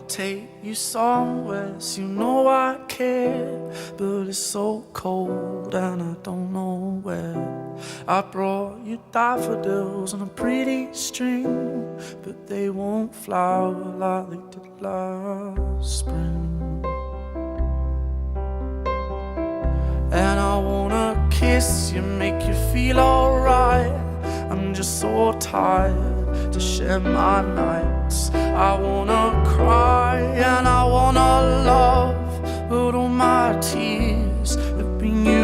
take you somewhere, so you know I care. But it's so cold and I don't know where. I brought you daffodils on a pretty string, but they won't flower like they did last spring. And I wanna kiss you, make you feel alright. I'm just so tired to share my nights. I wanna cry and I wanna love, but all my tears have been used